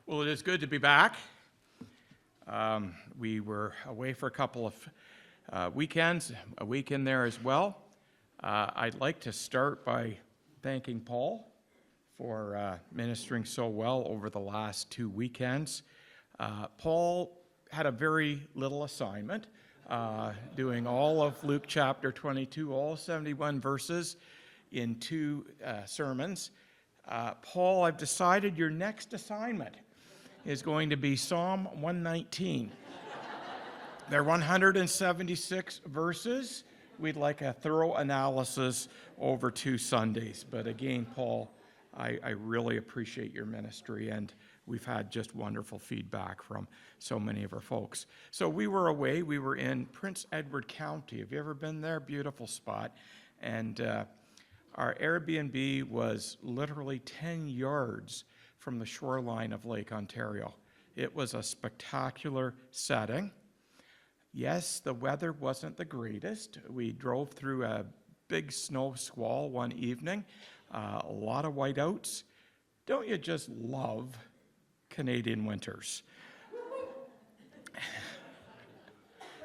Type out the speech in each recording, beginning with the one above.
Well, it is good to be back. We were away for a couple of weekends, a weekend there as well. I'd like to start by thanking Paul for ministering so well over the last 2 weekends. Paul had a very little assignment, doing all of Luke chapter 22, all 71 verses in 2 sermons. Paul, I've decided your next assignment is going to be Psalm 119. There are 176 verses. We'd like a thorough analysis over 2 Sundays. But again, Paul, I really appreciate your ministry, and we've had just wonderful feedback from so many of our folks. So we were away. We were in Prince Edward County. Have you ever been there? Beautiful spot. And our Airbnb was literally 10 yards from the shoreline of Lake Ontario. It was a spectacular setting. Yes, the weather wasn't the greatest. We drove through a big snow squall one evening, a lot of whiteouts. Don't you just love Canadian winters?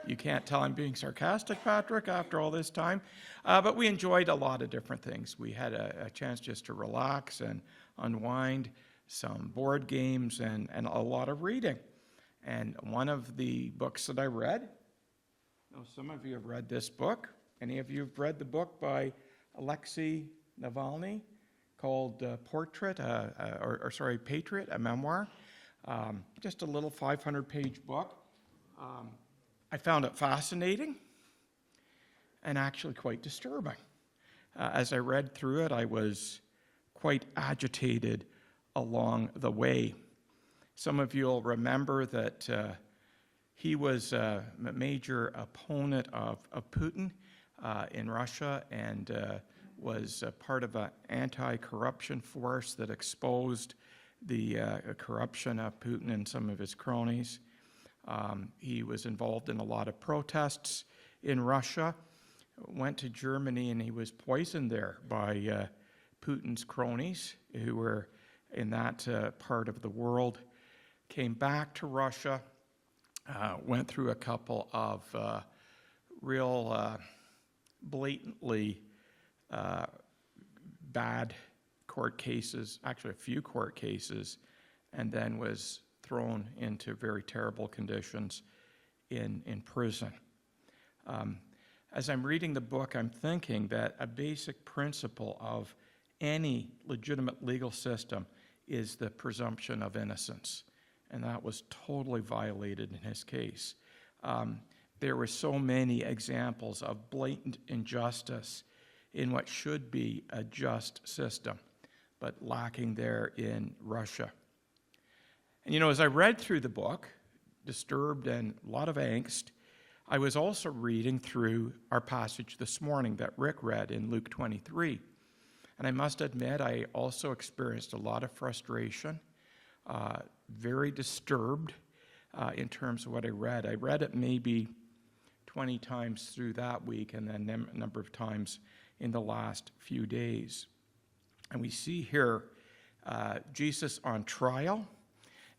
You can't tell I'm being sarcastic, Patrick, after all this time. But we enjoyed a lot of different things. We had a chance just to relax and unwind, some board games, and a lot of reading. And one of the books that I read, some of you have read this book. Any of you have read the book by Alexei Navalny called Patriot, a memoir? Just a little 500-page book. I found it fascinating and actually quite disturbing. As I read through it, I was quite agitated along the way. Some of you will remember that he was a major opponent of Putin in Russia and was part of an anti-corruption force that exposed the corruption of Putin and some of his cronies. He was involved in a lot of protests in Russia, went to Germany, and he was poisoned there by Putin's cronies who were in that part of the world. Came back to Russia, went through a couple of real blatantly bad court cases, actually a few court cases, and then was thrown into very terrible conditions in prison. As I'm reading the book, I'm thinking that a basic principle of any legitimate legal system is the presumption of innocence, and that was totally violated in his case. There were so many examples of blatant injustice in what should be a just system, but lacking there in Russia. And as I read through the book, disturbed and a lot of angst, I was also reading through our passage this morning that Rick read in Luke 23. And I must admit, I also experienced a lot of frustration, very disturbed in terms of what I read. I read it maybe 20 times through that week and then a number of times in the last few days. And we see here Jesus on trial,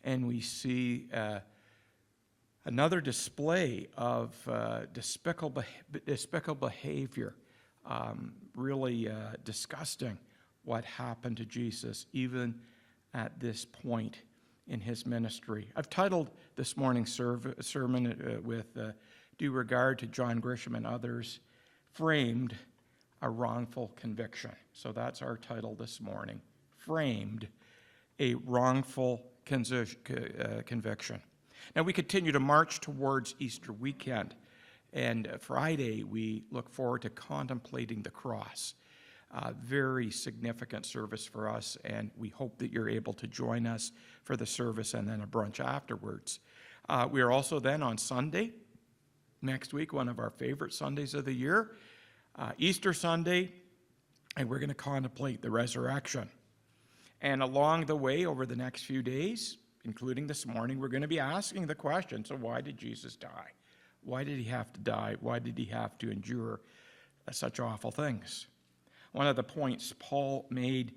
and we see another display of despicable behavior. Really disgusting what happened to Jesus, even at this point in his ministry. I've titled this morning's sermon with due regard to John Grisham and others, Framed a Wrongful Conviction. So that's our title this morning, Framed a Wrongful Conviction. Now we continue to march towards Easter weekend. And Friday, we look forward to contemplating the cross. Very significant service for us, and we hope that you're able to join us for the service and then a brunch afterwards. We are also then on Sunday, next week, one of our favorite Sundays of the year, Easter Sunday, and we're going to contemplate the resurrection. And along the way, over the next few days, including this morning, we're going to be asking the question, so why did Jesus die? Why did he have to die? Why did he have to endure such awful things? One of the points Paul made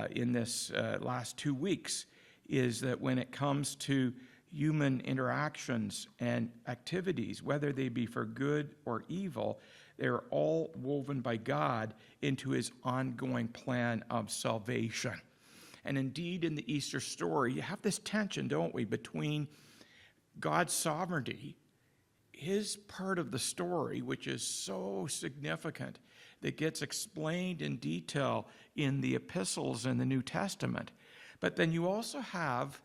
in this last 2 weeks is that when it comes to human interactions and activities, whether they be for good or evil, they're all woven by God into his ongoing plan of salvation. And indeed, in the Easter story, you have this tension, don't we, between God's sovereignty, his part of the story, which is so significant, that gets explained in detail in the epistles in the New Testament. But then you also have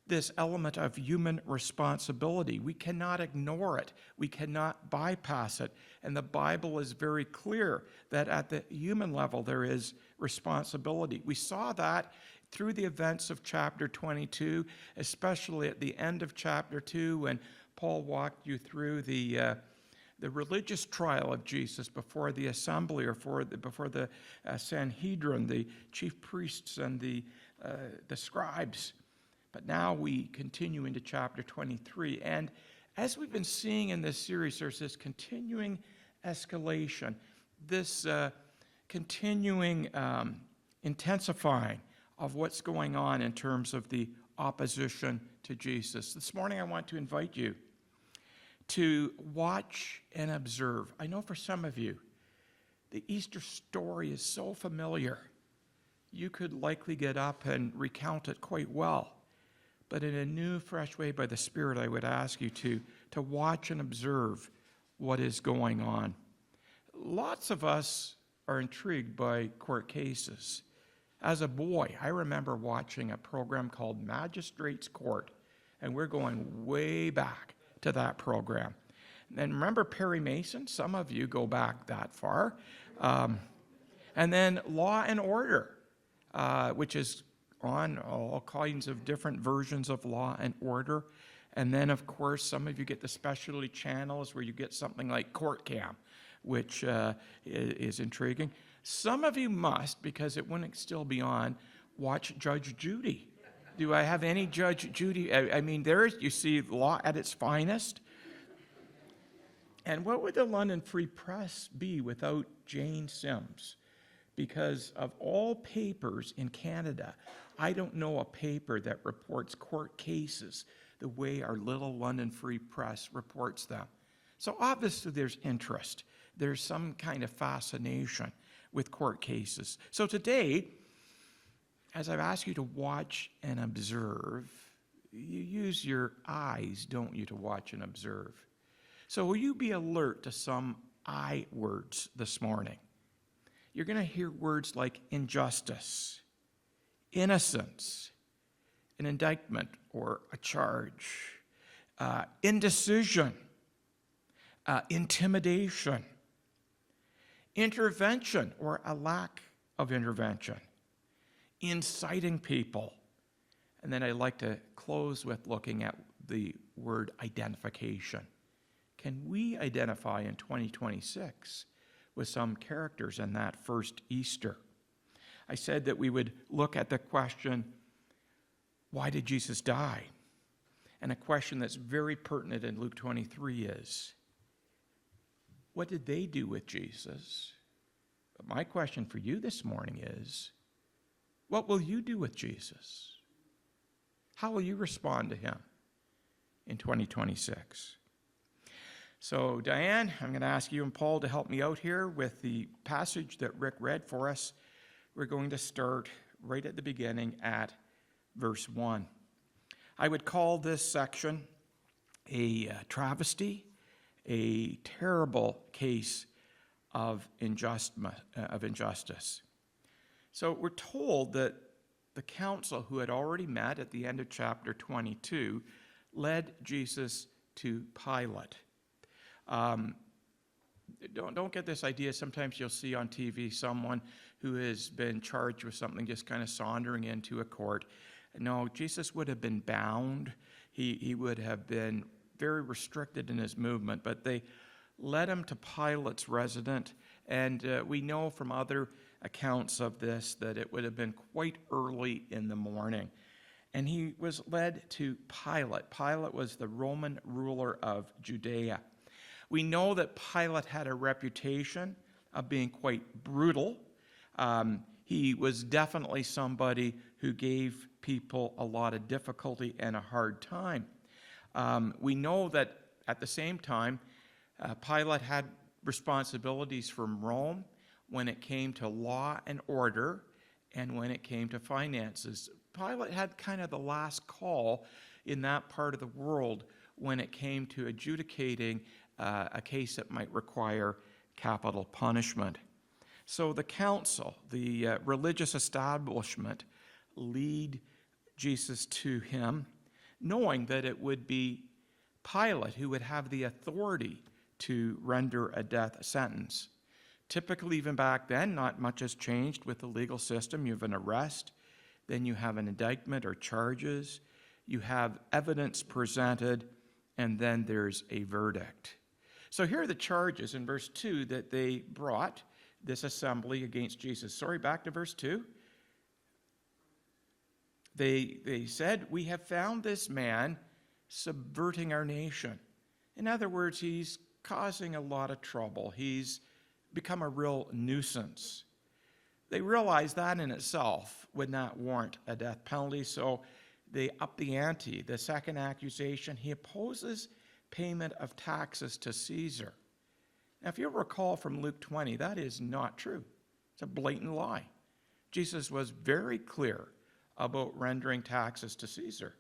this element of human responsibility. We cannot ignore it. We cannot bypass it. And the Bible is very clear that at the human level there is responsibility. We saw that through the events of chapter 22, especially at the end of chapter 2 when Paul walked you through the religious trial of Jesus before the assembly or before the Sanhedrin, the chief priests and the scribes. But now we continue into chapter 23. And as we've been seeing in this series, there's this continuing escalation, this continuing intensifying of what's going on in terms of the opposition to Jesus. This morning I want to invite you to watch and observe. I know for some of you, the Easter story is so familiar. You could likely get up and recount it quite well. But in a new, fresh way by the Spirit, I would ask you to watch and observe what is going on. Lots of us are intrigued by court cases. As a boy, I remember watching a program called Magistrate's Court, and we're going way back to that program. And remember Perry Mason? Some of you go back that far. And then Law and Order, which is on all kinds of different versions of Law and Order. And then, of course, some of you get the specialty channels where you get something like Court Cam, which is intriguing. Some of you must, because it wouldn't still be on, watch Judge Judy. Do I have any Judge Judy? I mean, you see law at its finest. And what would the London Free Press be without Jane Sims? Because of all papers in Canada, I don't know a paper that reports court cases the way our little London Free Press reports them. So obviously there's interest. There's some kind of fascination with court cases. So today, as I've asked you to watch and observe, you use your eyes, don't you, to watch and observe. So will you be alert to some I words this morning? You're going to hear words like injustice, innocence, an indictment or a charge, indecision, intimidation, intervention or a lack of intervention, inciting people. And then I'd like to close with looking at the word identification. Can we identify in 2026 with some characters in that first Easter? I said that we would look at the question, why did Jesus die? And a question that's very pertinent in Luke 23 is, what did they do with Jesus? But my question for you this morning is, what will you do with Jesus? How will you respond to him in 2026? So, Diane, I'm going to ask you and Paul to help me out here with the passage that Rick read for us. We're going to start right at the beginning at verse 1. I would call this section a travesty, a terrible case of injustice. So we're told that the council who had already met at the end of chapter 22 led Jesus to Pilate. Don't get this idea. Sometimes you'll see on TV someone who has been charged with something just kind of sauntering into a court. No, Jesus would have been bound. He would have been very restricted in his movement, but they led him to Pilate's residence, and we know from other accounts of this that it would have been quite early in the morning. And he was led to Pilate. Pilate was the Roman ruler of Judea. We know that Pilate had a reputation of being quite brutal. He was definitely somebody who gave people a lot of difficulty and a hard time. We know that at the same time, Pilate had responsibilities from Rome when it came to law and order and when it came to finances. Pilate had kind of the last call in that part of the world when it came to adjudicating a case that might require capital punishment. So the council, the religious establishment, lead Jesus to him, knowing that it would be Pilate who would have the authority to render a death sentence. Typically, even back then, not much has changed with the legal system. You have an arrest, then you have an indictment or charges, you have evidence presented, and then there's a verdict. So here are the charges in verse 2 that they brought this assembly against Jesus. Sorry, back to verse 2. They said, "We have found this man subverting our nation." In other words, he's causing a lot of trouble. He's become a real nuisance. They realized that in itself would not warrant a death penalty, so they upped the ante. The second accusation, he opposes payment of taxes to Caesar. Now, if you'll recall from Luke 20, that is not true. It's a blatant lie. Jesus was very clear about rendering taxes to Caesar.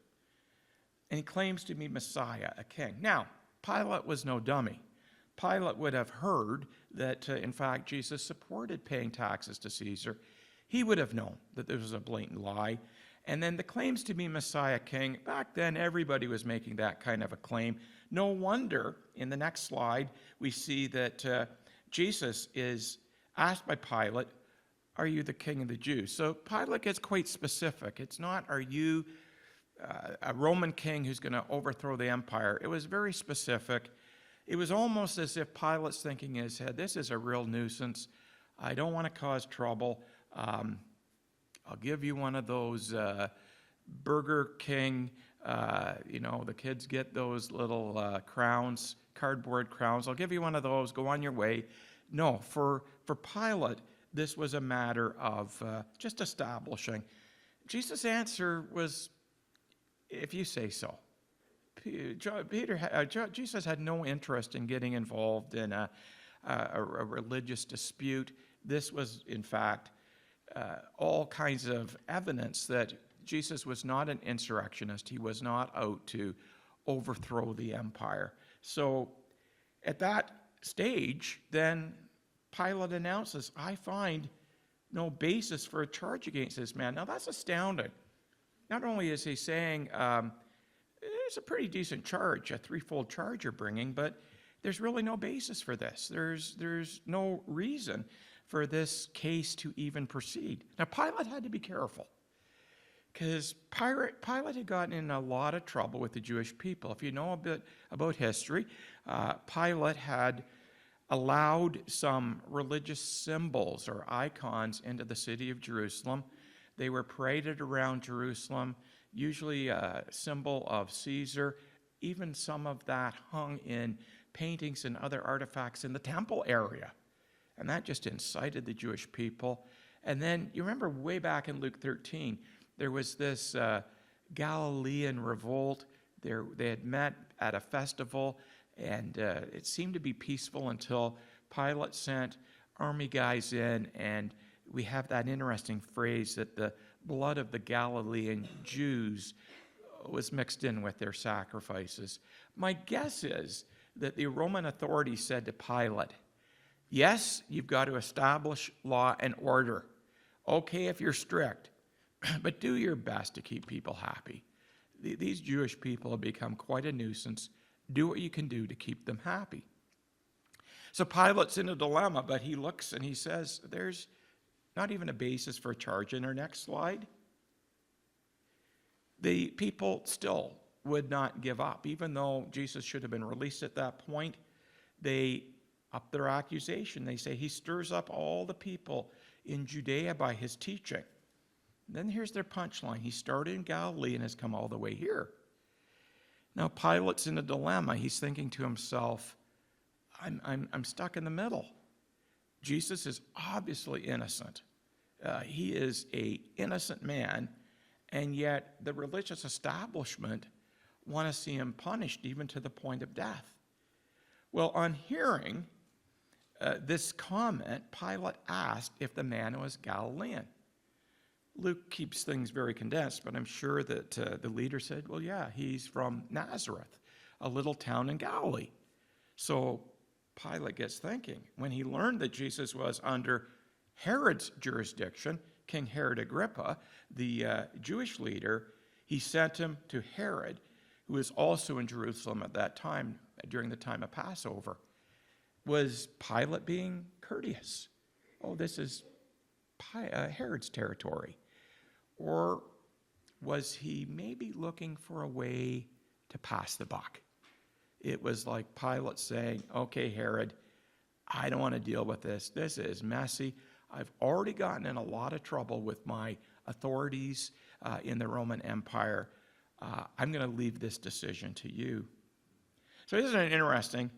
And he claims to be Messiah, a king. Now, Pilate was no dummy. Pilate would have heard that, in fact, Jesus supported paying taxes to Caesar. He would have known that this was a blatant lie. And then the claims to be Messiah king, back then everybody was making that kind of a claim. No wonder in the next slide we see that Jesus is asked by Pilate, "Are you the king of the Jews?" So Pilate gets quite specific. It's not, "Are you a Roman king who's going to overthrow the empire?" It was very specific. It was almost as if Pilate's thinking in his head, this is a real nuisance. I don't want to cause trouble. I'll give you one of those Burger King, the kids get those little crowns, cardboard crowns. I'll give you one of those. Go on your way. No, for Pilate, this was a matter of just establishing. Jesus' answer was, "If you say so." Jesus had no interest in getting involved in a religious dispute. This was, in fact, all kinds of evidence that Jesus was not an insurrectionist. He was not out to overthrow the empire. So at that stage, then Pilate announces, "I find no basis for a charge against this man." Now that's astounding. Not only is he saying, it's a pretty decent charge, a threefold charge you're bringing, but there's really no basis for this. There's no reason for this case to even proceed. Now, Pilate had to be careful because Pilate had gotten in a lot of trouble with the Jewish people. If you know a bit about history, Pilate had allowed some religious symbols or icons into the city of Jerusalem. They were paraded around Jerusalem, usually a symbol of Caesar. Even some of that hung in paintings and other artifacts in the temple area. And that just incited the Jewish people. And then you remember way back in Luke 13, there was this Galilean revolt. They had met at a festival, and it seemed to be peaceful until Pilate sent army guys in, and we have that interesting phrase that the blood of the Galilean Jews was mixed in with their sacrifices. My guess is that the Roman authorities said to Pilate, "Yes, you've got to establish law and order. Okay, if you're strict, but do your best to keep people happy. These Jewish people have become quite a nuisance. Do what you can do to keep them happy." So Pilate's in a dilemma, but he looks and he says, there's not even a basis for a charge. In our next slide, the people still would not give up. Even though Jesus should have been released at that point, they up their accusation. They say he stirs up all the people in Judea by his teaching. And then here's their punchline. He started in Galilee and has come all the way here. Now Pilate's in a dilemma. He's thinking to himself, I'm stuck in the middle. Jesus is obviously innocent. He is an innocent man, and yet the religious establishment want to see him punished even to the point of death. Well, on hearing this comment, Pilate asked if the man was Galilean. Luke keeps things very condensed, but I'm sure that the leader said, well, yeah, he's from Nazareth, a little town in Galilee. So Pilate gets thinking. When he learned that Jesus was under Herod's jurisdiction, King Herod Agrippa, the Jewish leader, he sent him to Herod, who was also in Jerusalem at that time, during the time of Passover. Was Pilate being courteous? Oh, this is Herod's territory. Or was he maybe looking for a way to pass the buck? It was like Pilate saying, okay, Herod, I don't want to deal with this. This is messy. I've already gotten in a lot of trouble with my authorities in the Roman Empire. I'm going to leave this decision to you. So isn't it interesting?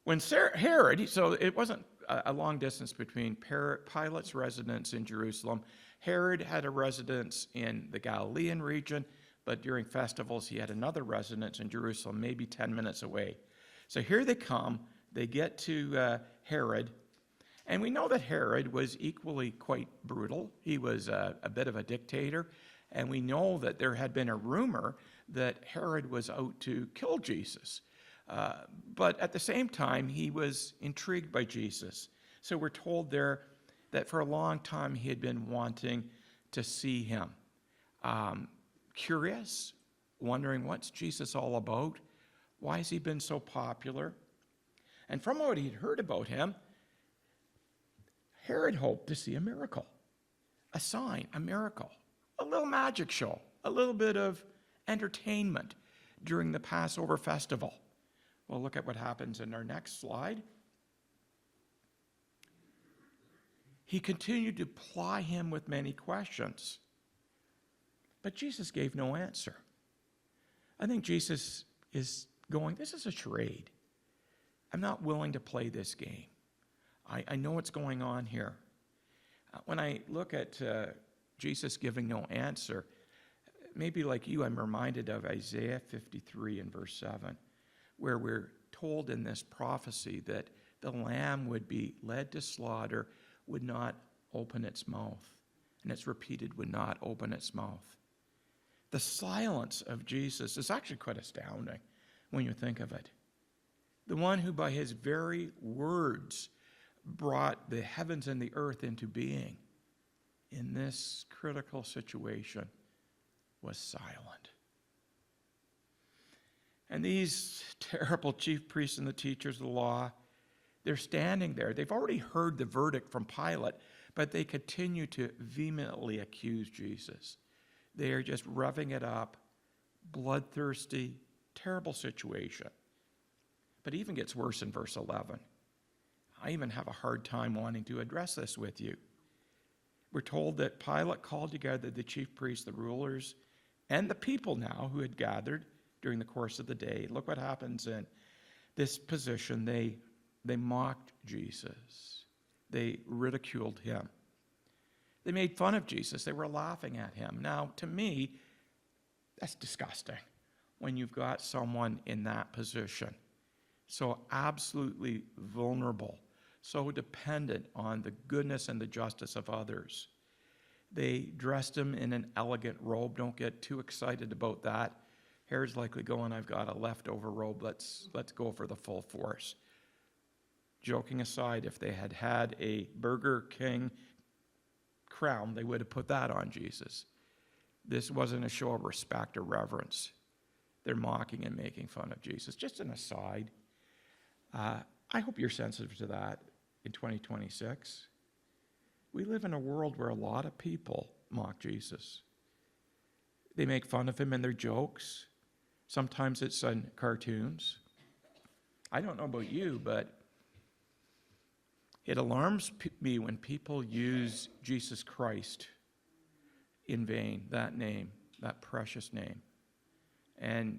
When Herod, so it wasn't a long distance between Pilate's residence in Jerusalem. Herod had a residence in the Galilean region, but during festivals he had another residence in Jerusalem, maybe 10 minutes away. So here they come, they get to Herod, and we know that Herod was equally quite brutal. He was a bit of a dictator, and we know that there had been a rumor that Herod was out to kill Jesus. But at the same time, he was intrigued by Jesus. So we're told there that for a long time he had been wanting to see him. Curious, wondering what's Jesus all about? Why has he been so popular? And from what he'd heard about him, Herod hoped to see a miracle, a sign, a miracle, a little magic show, a little bit of entertainment during the Passover festival. Well, look at what happens in our next slide. He continued to ply him with many questions, but Jesus gave no answer. I think Jesus is going, this is a charade. I'm not willing to play this game. I know what's going on here. When I look at Jesus giving no answer, maybe like you, I'm reminded of Isaiah 53 and verse 7, where we're told in this prophecy that the lamb would be led to slaughter, would not open its mouth. And it's repeated, would not open its mouth. The silence of Jesus is actually quite astounding when you think of it. The one who by his very words brought the heavens and the earth into being in this critical situation was silent. And these terrible chief priests and the teachers of the law, they're standing there. They've already heard the verdict from Pilate, but they continue to vehemently accuse Jesus. They are just revving it up, bloodthirsty, terrible situation. But it even gets worse in verse 11. I even have a hard time wanting to address this with you. We're told that Pilate called together the chief priests, the rulers, and the people now who had gathered during the course of the day. Look what happens in this position. They mocked Jesus. They ridiculed him. They made fun of Jesus. They were laughing at him. Now, to me, that's disgusting when you've got someone in that position, so absolutely vulnerable, so dependent on the goodness and the justice of others. They dressed him in an elegant robe. Don't get too excited about that. Herod's likely going, I've got a leftover robe. Let's go for the full force. Joking aside, if they had had a Burger King crown, they would have put that on Jesus. This wasn't a show of respect or reverence. They're mocking and making fun of Jesus. Just an aside. I hope you're sensitive to that in 2026. We live in a world where a lot of people mock Jesus. They make fun of him in their jokes. Sometimes it's in cartoons. I don't know about you, but it alarms me when people use Jesus Christ in vain, that name, that precious name. And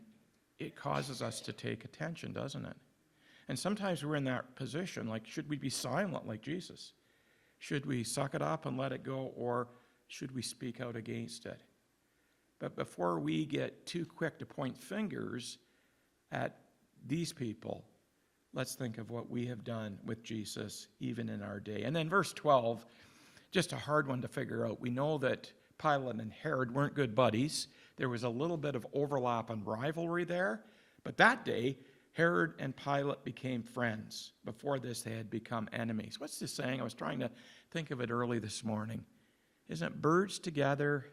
it causes us to take attention, doesn't it? And sometimes we're in that position, like, should we be silent like Jesus? Should we suck it up and let it go, or should we speak out against it? But before we get too quick to point fingers at these people, let's think of what we have done with Jesus even in our day. And then verse 12, just a hard one to figure out. We know that Pilate and Herod weren't good buddies. There was a little bit of overlap and rivalry there. But that day, Herod and Pilate became friends. Before this, they had become enemies. What's this saying? I was trying to think of it early this morning. Isn't it birds together?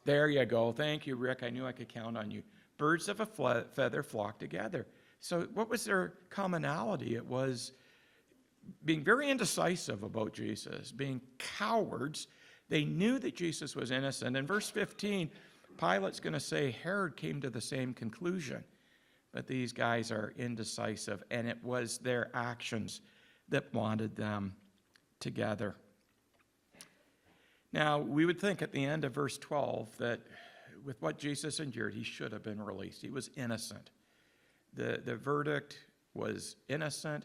There you go. Thank you, Rick. I knew I could count on you. Birds of a feather flock together. So what was their commonality? It was being very indecisive about Jesus, being cowards. They knew that Jesus was innocent. In verse 15, Pilate's going to say Herod came to the same conclusion. But these guys are indecisive, and it was their actions that bonded them together. Now, we would think at the end of verse 12 that with what Jesus endured, he should have been released. He was innocent. The verdict was innocent.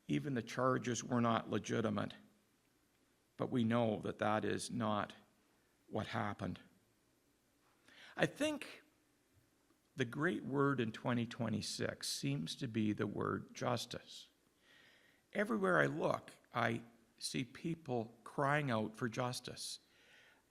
Even the charges were not legitimate. But we know that that is not what happened. I think the great word in 2026 seems to be the word justice. Everywhere I look, I see people crying out for justice,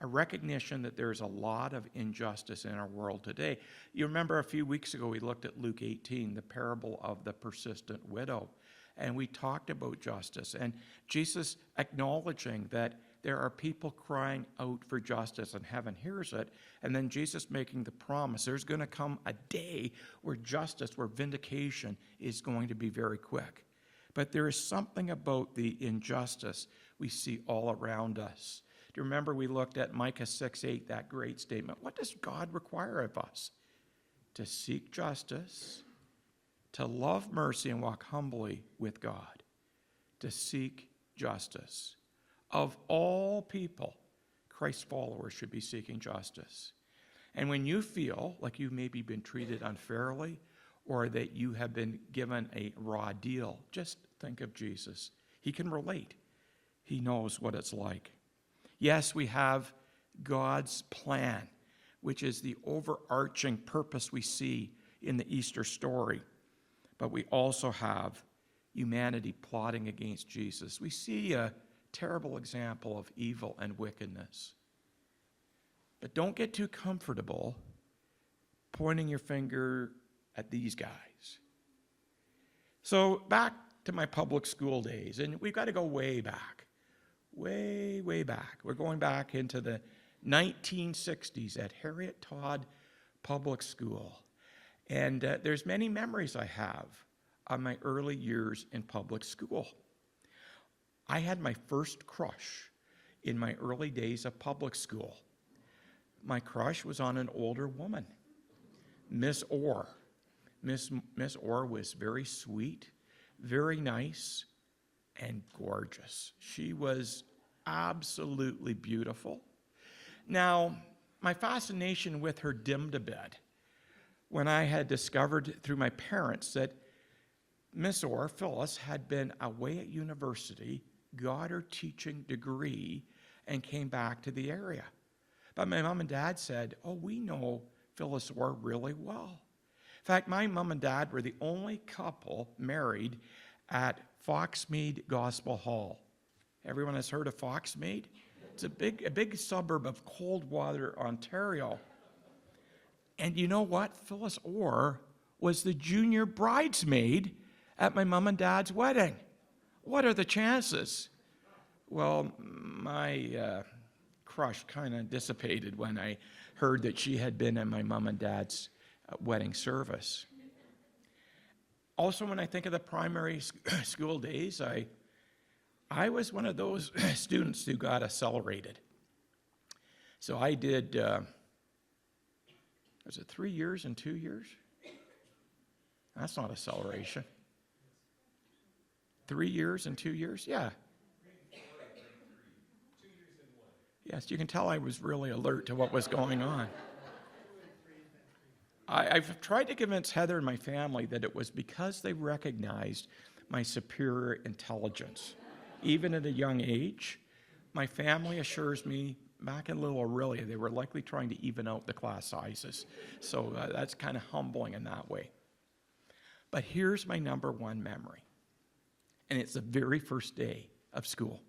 a recognition that there's a lot of injustice in our world today. You remember a few weeks ago we looked at Luke 18, the parable of the persistent widow, and we talked about justice and Jesus acknowledging that there are people crying out for justice and heaven hears it, and then Jesus making the promise there's going to come a day where justice, where vindication is going to be very quick. But there is something about the injustice we see all around us. Do you remember we looked at Micah 6:8, that great statement? What does God require of us? To seek justice, to love mercy and walk humbly with God, to seek justice. Of all people, Christ's followers should be seeking justice. And when you feel like you've maybe been treated unfairly or that you have been given a raw deal, just think of Jesus. He can relate. He knows what it's like. Yes, we have God's plan, which is the overarching purpose we see in the Easter story. But we also have humanity plotting against Jesus. We see a terrible example of evil and wickedness. But don't get too comfortable pointing your finger at these guys. So back to my public school days, and we've got to go way back. Way back. We're going back into the 1960s at Harriet Todd Public School. And there's many memories I have of my early years in public school. I had my first crush in my early days of public school. My crush was on an older woman, Miss Orr. Miss Orr was very sweet, very nice, and gorgeous. She was absolutely beautiful. Now, my fascination with her dimmed a bit when I had discovered through my parents that Miss Orr, Phyllis, had been away at university, got her teaching degree, and came back to the area. But my mom and dad said, oh, we know Phyllis Orr really well. In fact, my mom and dad were the only couple married at Foxmead Gospel Hall. Everyone has heard of Foxmead? It's a big suburb of Coldwater, Ontario. And you know what? Phyllis Orr was the junior bridesmaid at my mom and dad's wedding. What are the chances? Well, my crush kind of dissipated when I heard that she had been in my mom and dad's wedding service. Also, when I think of the primary school days, I was one of those students who got accelerated. So I did, was it 3 years and 2 years? That's not acceleration. 3 years and 2 years? Yeah. Yes, you can tell I was really alert to what was going on. I've tried to convince Heather and my family that it was because they recognized my superior intelligence. Even at a young age, my family assures me back in Little Aurelia, they were likely trying to even out the class sizes. So that's kind of humbling in that way. But here's my number one memory. And it's the very first day of school.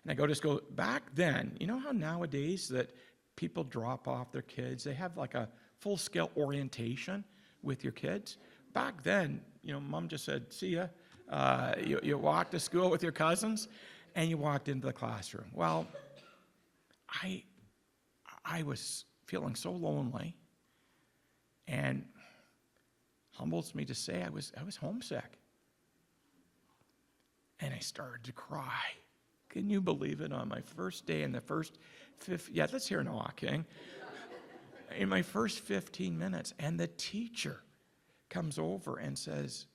And I go to school. Back then, you know how nowadays that people drop off their kids? They have like a full-scale orientation with your kids. Back then, Mom just said, see ya. You walked to school with your cousins, and you walked into the classroom. Well, I was feeling so lonely, and humbles me to say I was homesick. And I started to cry. Can you believe it? On my first day in the first let's hear Noah King. In my first 15 minutes, and the teacher comes over and says,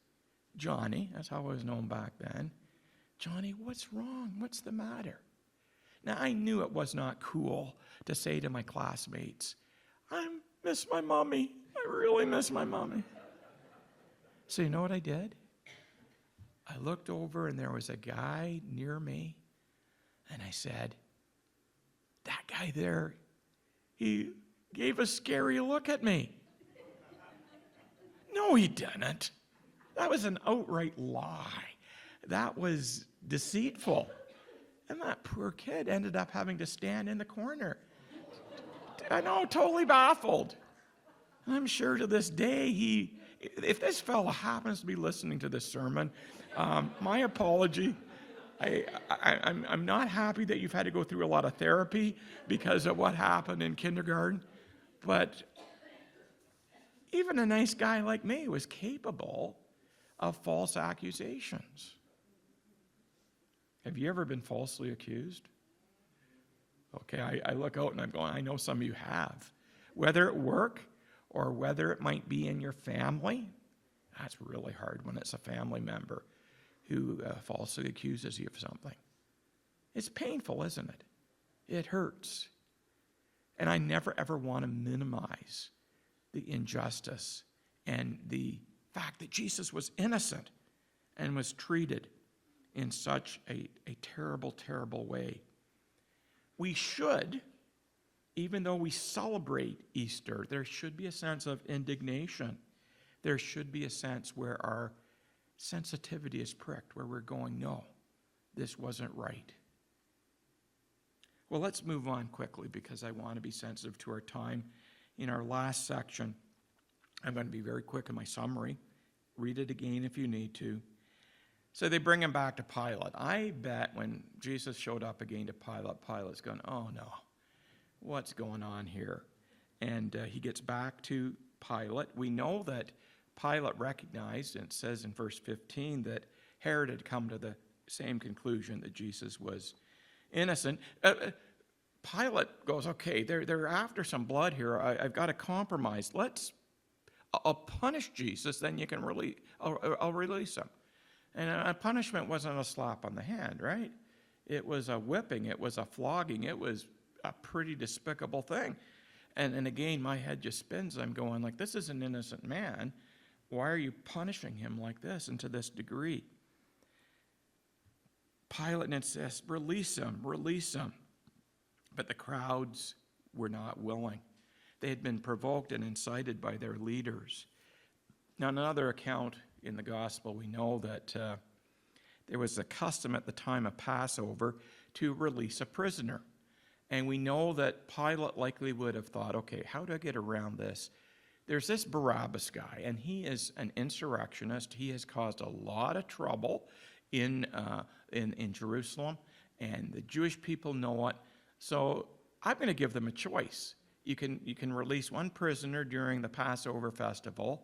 Johnny, that's how I was known back then, Johnny, what's wrong? What's the matter? Now, I knew it was not cool to say to my classmates, I miss my mommy. I really miss my mommy. So you know what I did? I looked over and there was a guy near me, and I said, that guy there, he gave a scary look at me. No, he didn't. That was an outright lie. That was deceitful. And that poor kid ended up having to stand in the corner. I know, totally baffled. I'm sure to this day, if this fellow happens to be listening to this sermon, my apology. I'm not happy that you've had to go through a lot of therapy because of what happened in kindergarten, but even a nice guy like me was capable of false accusations. Have you ever been falsely accused? Okay, I look out and I'm going, I know some of you have. Whether at work or whether it might be in your family, that's really hard when it's a family member who falsely accuses you of something. It's painful, isn't it? It hurts. And I never ever want to minimize the injustice and the fact that Jesus was innocent and was treated in such a terrible, terrible way. We should, even though we celebrate Easter, there should be a sense of indignation. There should be a sense where our sensitivity is pricked, where we're going, no, this wasn't right. Well, let's move on quickly because I want to be sensitive to our time. In our last section, I'm going to be very quick in my summary. Read it again if you need to. So they bring him back to Pilate. I bet when Jesus showed up again to Pilate, Pilate's going, oh no, what's going on here? And he gets back to Pilate. We know that Pilate recognized, and it says in verse 15, that Herod had come to the same conclusion that Jesus was innocent. Pilate goes, okay, they're after some blood here. I've got to compromise. I'll punish Jesus, then you can I'll release him. And a punishment wasn't a slap on the hand, right? It was a whipping. It was a flogging. It was a pretty despicable thing. And again, my head just spins. I'm going like, this is an innocent man. Why are you punishing him like this and to this degree? Pilate insists, release him, release him. But the crowds were not willing. They had been provoked and incited by their leaders. Now, in another account in the gospel, we know that there was a custom at the time of Passover to release a prisoner. And we know that Pilate likely would have thought, okay, how do I get around this? There's this Barabbas guy, and he is an insurrectionist. He has caused a lot of trouble in Jerusalem, and the Jewish people know it. So I'm going to give them a choice. You can release one prisoner during the Passover festival.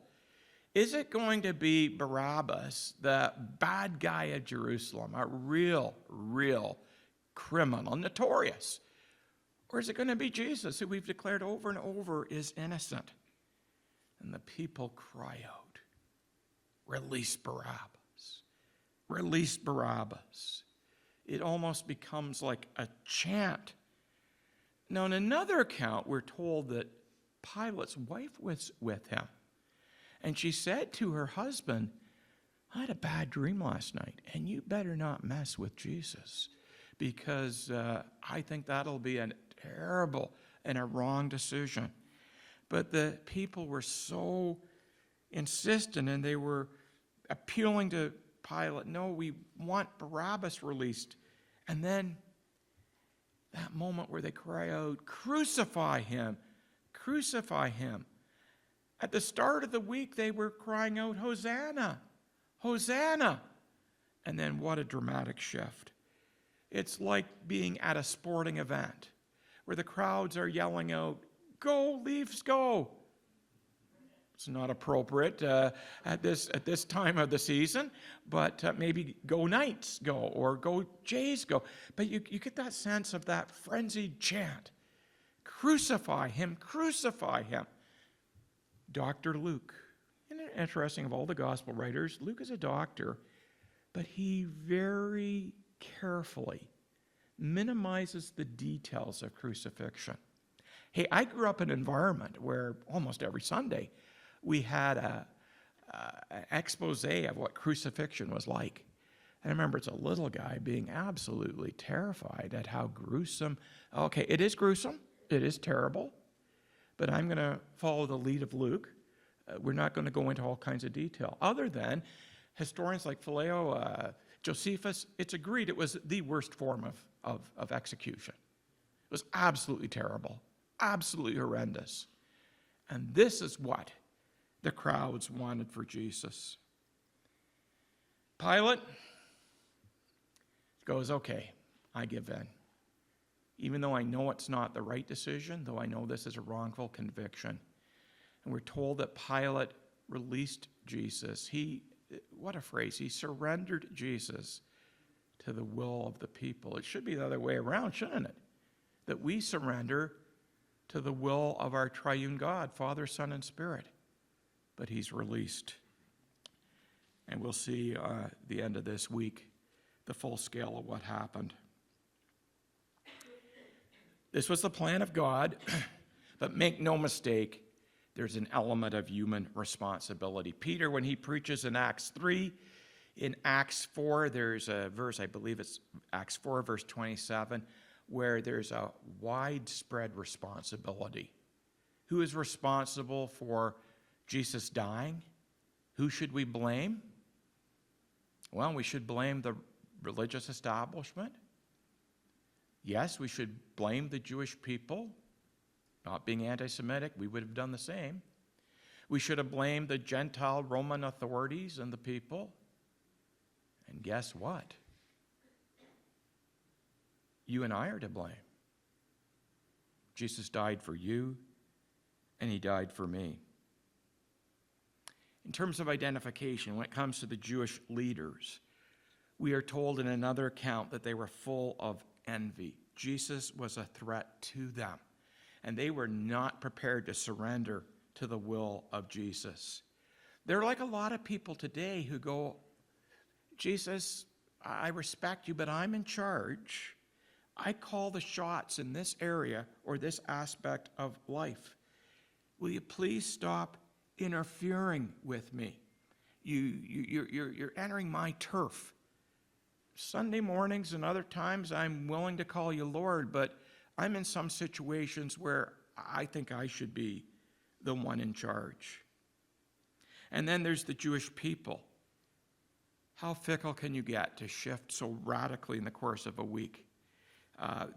Is it going to be Barabbas, the bad guy of Jerusalem, a real criminal, notorious? Or is it going to be Jesus, who we've declared over and over is innocent? And the people cry out, release Barabbas, release Barabbas. It almost becomes like a chant. Now, in another account, we're told that Pilate's wife was with him. And she said to her husband, I had a bad dream last night, and you better not mess with Jesus, because I think that'll be a terrible and a wrong decision. But the people were so insistent, and they were appealing to Pilate, no, we want Barabbas released. And then that moment where they cry out, crucify him, crucify him. At the start of the week, they were crying out, Hosanna, Hosanna. And then what a dramatic shift. It's like being at a sporting event where the crowds are yelling out, go, Leafs, go. It's not appropriate at this time of the season, but maybe go Knights, go, or go Jays, go. But you get that sense of that frenzied chant. Crucify him, crucify him. Dr. Luke, isn't it interesting, of all the gospel writers, Luke is a doctor, but he very carefully minimizes the details of crucifixion. Hey, I grew up in an environment where almost every Sunday we had an expose of what crucifixion was like. I remember as a little guy being absolutely terrified at how gruesome. Okay, it is gruesome. It is terrible. But I'm going to follow the lead of Luke. We're not going to go into all kinds of detail. Other than historians like Phileo, Josephus, it's agreed it was the worst form of execution. It was absolutely terrible, absolutely horrendous. And this is what the crowds wanted for Jesus. Pilate goes, okay, I give in. Even though I know it's not the right decision, though I know this is a wrongful conviction. And we're told that Pilate released Jesus. What a phrase, he surrendered Jesus to the will of the people. It should be the other way around, shouldn't it? That we surrender to the will of our triune God, Father, Son, and Spirit. But he's released. And we'll see the end of this week the full scale of what happened. This was the plan of God, but make no mistake, there's an element of human responsibility. Peter, when he preaches in Acts 3, in Acts 4, there's a verse, I believe it's Acts 4, verse 27, where there's a widespread responsibility. Who is responsible for Jesus dying? Who should we blame? Well, we should blame the religious establishment. Yes, we should blame the Jewish people. Not being anti-Semitic, we would have done the same. We should have blamed the Gentile Roman authorities and the people. And guess what? You and I are to blame. Jesus died for you, and he died for me. In terms of identification, when it comes to the Jewish leaders, we are told in another account that they were full of envy. Jesus was a threat to them, and they were not prepared to surrender to the will of Jesus. They're like a lot of people today who go, Jesus, I respect you, but I'm in charge. I call the shots in this area or this aspect of life. Will you please stop interfering with me? You're entering my turf. Sunday mornings and other times I'm willing to call you Lord, but I'm in some situations where I think I should be the one in charge. And then there's the Jewish people. How fickle can you get to shift so radically in the course of a week?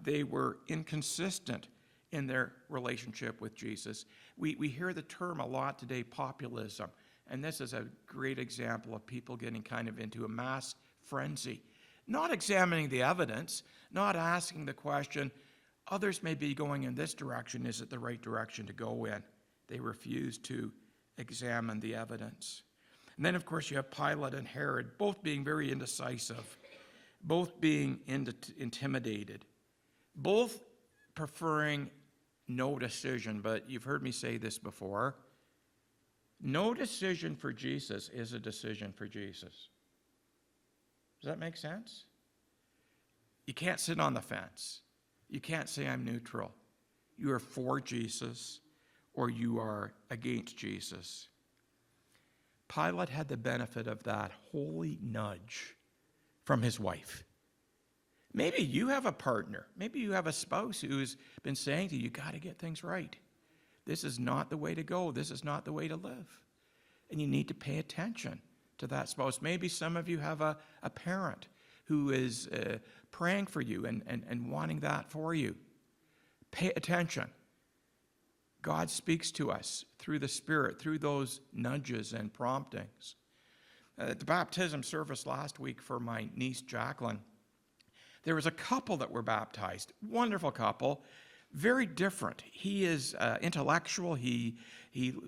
They were inconsistent in their relationship with Jesus. We hear the term a lot today, populism, and this is a great example of people getting kind of into a mass frenzy. Not examining the evidence, not asking the question, others may be going in this direction, is it the right direction to go in? They refuse to examine the evidence. And then, of course, you have Pilate and Herod, both being very indecisive, both being intimidated, both preferring no decision. But you've heard me say this before. No decision for Jesus is a decision for Jesus. Does that make sense? You can't sit on the fence. You can't say I'm neutral. You are for Jesus or you are against Jesus. Pilate had the benefit of that holy nudge from his wife. Maybe you have a partner. Maybe you have a spouse who's been saying to you, you got to get things right. This is not the way to go. This is not the way to live. And you need to pay attention to that spouse. Maybe some of you have a parent who is praying for you and wanting that for you. Pay attention. God speaks to us through the Spirit, through those nudges and promptings. At the baptism service last week for my niece Jacqueline, there was a couple that were baptized. Wonderful couple. Very different. He is intellectual. He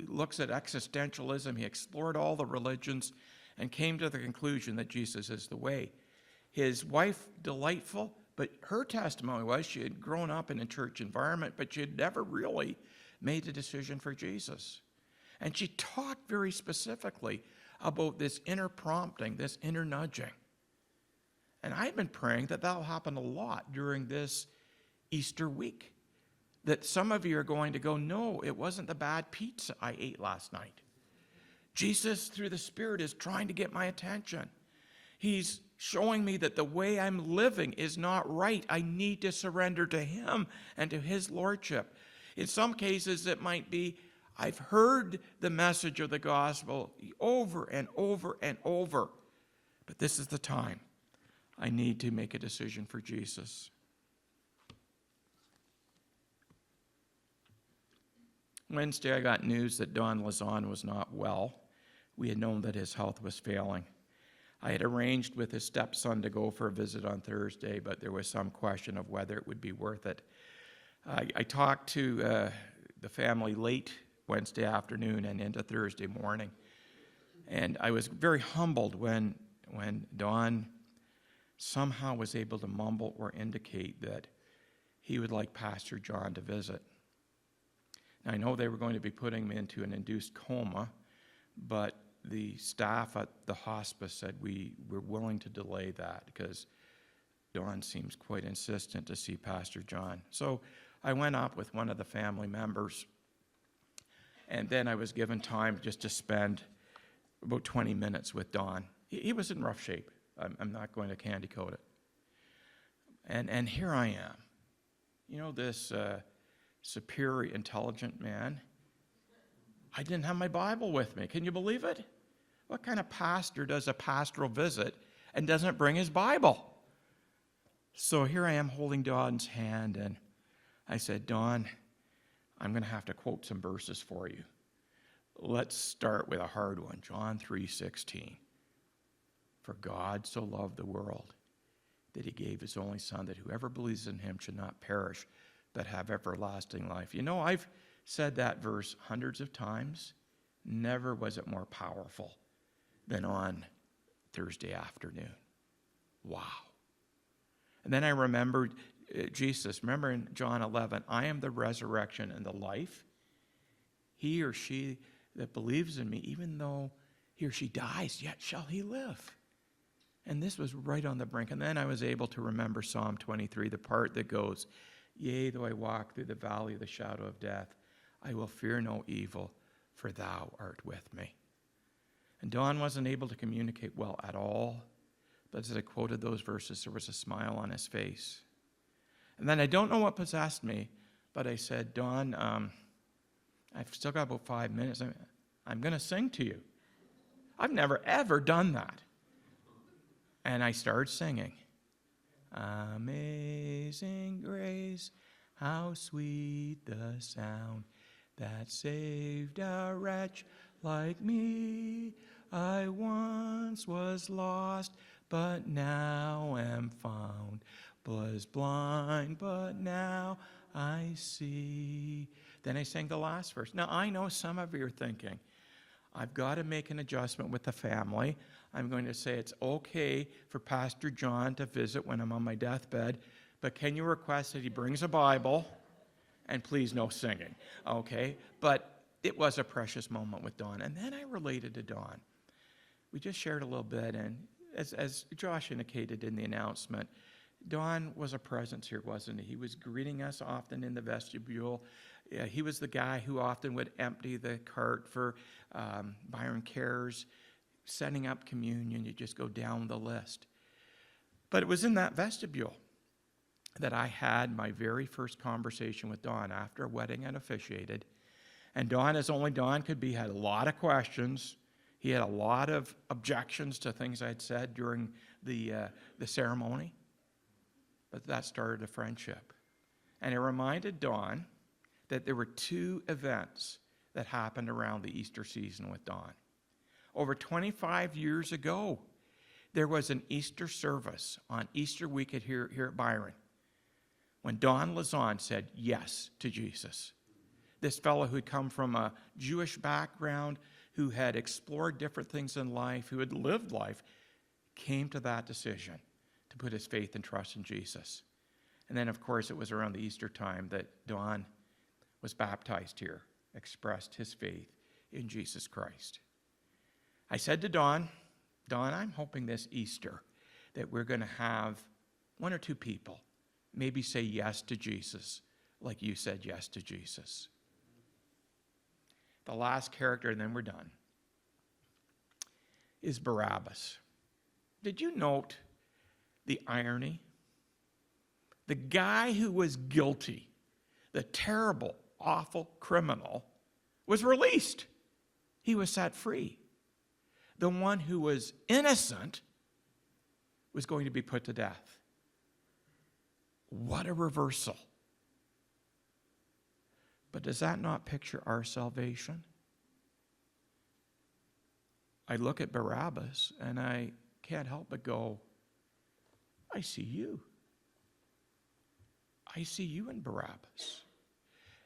looks at existentialism. He explored all the religions and came to the conclusion that Jesus is the way. His wife, delightful, but her testimony was she had grown up in a church environment, but she had never really made a decision for Jesus. And she talked very specifically about this inner prompting, this inner nudging. And I've been praying that that'll happen a lot during this Easter week. That some of you are going to go, no, it wasn't the bad pizza I ate last night. Jesus, through the Spirit, is trying to get my attention. He's showing me that the way I'm living is not right. I need to surrender to Him and to His Lordship. In some cases, it might be, I've heard the message of the gospel over and over and over, but this is the time I need to make a decision for Jesus. Wednesday, I got news that Don Lazon was not well. We had known that his health was failing. I had arranged with his stepson to go for a visit on Thursday, but there was some question of whether it would be worth it. I talked to the family late Wednesday afternoon and into Thursday morning, and I was very humbled when Don somehow was able to mumble or indicate that he would like Pastor John to visit. Now, I know they were going to be putting him into an induced coma, but the staff at the hospice said we were willing to delay that because Don seems quite insistent to see Pastor John. So I went up with one of the family members, and then I was given time just to spend about 20 minutes with Don. He was in rough shape. I'm not going to candy coat it. And here I am. You know, this superior, intelligent man. I didn't have my Bible with me. Can you believe it? What kind of pastor does a pastoral visit and doesn't bring his Bible? So here I am holding Don's hand, and I said, Don, I'm going to have to quote some verses for you. Let's start with a hard one, John 3:16. For God so loved the world that He gave His only Son, that whoever believes in Him should not perish, but have everlasting life. You know, I've said that verse hundreds of times. Never was it more powerful than on Thursday afternoon. Wow. And then I remembered Jesus. Remember in John 11, I am the resurrection and the life. He or she that believes in me, even though he or she dies, yet shall he live. And this was right on the brink. And then I was able to remember Psalm 23, the part that goes, yea, though I walk through the valley of the shadow of death, I will fear no evil, for thou art with me. And Don wasn't able to communicate well at all, but as I quoted those verses, there was a smile on his face. And then I don't know what possessed me, but I said, Don, I've still got about 5 minutes. I'm going to sing to you. I've never, ever done that. And I started singing. Amazing grace, how sweet the sound that saved a wretch like me. I once was lost, but now am found. Was blind, but now I see. Then I sang the last verse. Now, I know some of you are thinking, I've got to make an adjustment with the family. I'm going to say it's okay for Pastor John to visit when I'm on my deathbed, but can you request that he brings a Bible? And please, no singing, okay? But it was a precious moment with Dawn. And then I related to Dawn. We just shared a little bit, and as Josh indicated in the announcement, Dawn was a presence here, wasn't he? He was greeting us often in the vestibule. He was the guy who often would empty the cart for Byron Cares, setting up communion. You just go down the list. But it was in that vestibule that I had my very first conversation with Don after a wedding I'd officiated. And Don, as only Don could be, had a lot of questions. He had a lot of objections to things I'd said during the ceremony. But that started a friendship. And it reminded Don that there were two events that happened around the Easter season with Don. Over 25 years ago, there was an Easter service on Easter weekend here at Byron when Don Lazon said yes to Jesus. This fellow who'd come from a Jewish background, who had explored different things in life, who had lived life, came to that decision to put his faith and trust in Jesus. And then, of course, it was around the Easter time that Don was baptized here, expressed his faith in Jesus Christ. I said to Don, I'm hoping this Easter that we're going to have one or two people maybe say yes to Jesus like you said yes to Jesus. The last character, and then we're done, is Barabbas. Did you note the irony? The guy who was guilty, the terrible, awful criminal, was released. He was set free. The one who was innocent was going to be put to death. What a reversal. But does that not picture our salvation? I look at Barabbas and I can't help but go, I see you. I see you in Barabbas.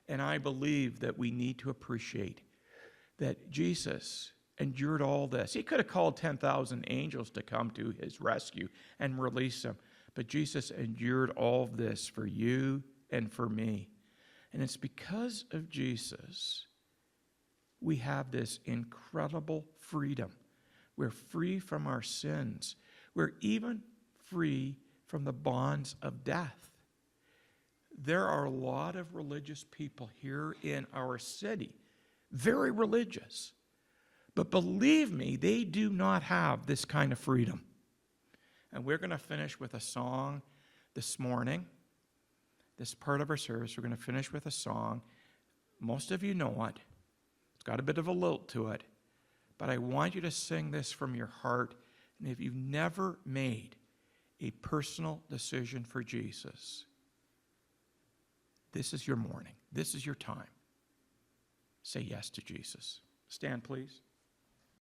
And I believe that we need to appreciate that Jesus endured all this. He could have called 10,000 angels to come to his rescue and release him. But Jesus endured all of this for you and for me. And it's because of Jesus we have this incredible freedom. We're free from our sins. We're even free from the bonds of death. There are a lot of religious people here in our city, very religious. But believe me, they do not have this kind of freedom. And we're going to finish with a song this morning. This part of our service, we're going to finish with a song. Most of you know it. It's got a bit of a lilt to it. But I want you to sing this from your heart. And if you've never made a personal decision for Jesus, this is your morning. This is your time. Say yes to Jesus. Stand, please.